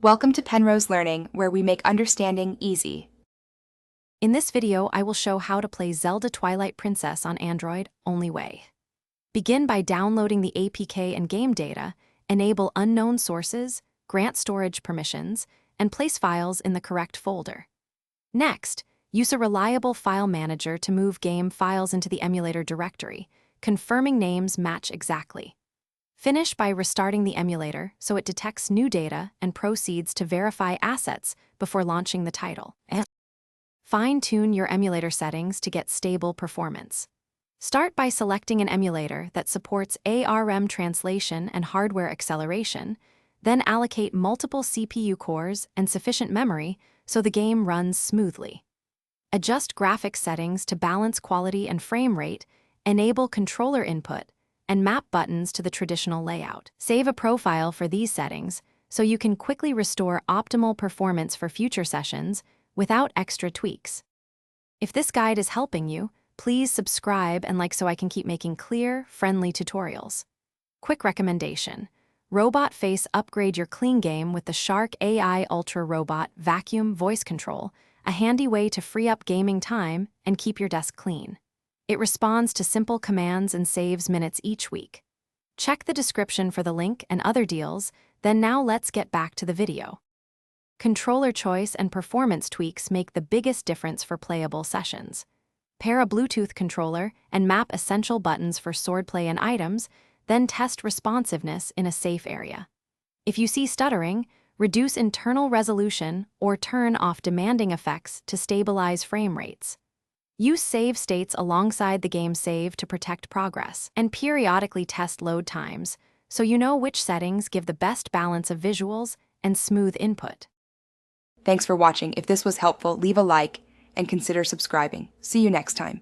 Welcome to Penrose Learning, where we make understanding easy. In this video, I will show how to play Zelda Twilight Princess on Android only way. Begin by downloading the APK and game data, enable unknown sources, grant storage permissions, and place files in the correct folder. Next, use a reliable file manager to move game files into the emulator directory, confirming names match exactly. Finish by restarting the emulator so it detects new data and proceeds to verify assets before launching the title. Fine-tune your emulator settings to get stable performance. Start by selecting an emulator that supports ARM translation and hardware acceleration, then allocate multiple CPU cores and sufficient memory so the game runs smoothly. Adjust graphics settings to balance quality and frame rate, enable controller input, and map buttons to the traditional layout. Save a profile for these settings so you can quickly restore optimal performance for future sessions without extra tweaks. If this guide is helping you, please subscribe and like so I can keep making clear, friendly tutorials. Quick recommendation: Robot Face upgrade your clean game with the Shark AI Ultra Robot Vacuum Voice Control, a handy way to free up gaming time and keep your desk clean. It responds to simple commands and saves minutes each week. Check the description for the link and other deals, then now let's get back to the video. Controller choice and performance tweaks make the biggest difference for playable sessions. Pair a Bluetooth controller and map essential buttons for swordplay and items, then test responsiveness in a safe area. If you see stuttering, reduce internal resolution or turn off demanding effects to stabilize frame rates. Use save states alongside the game save to protect progress, and periodically test load times so you know which settings give the best balance of visuals and smooth input. Thanks for watching. If this was helpful, leave a like and consider subscribing. See you next time.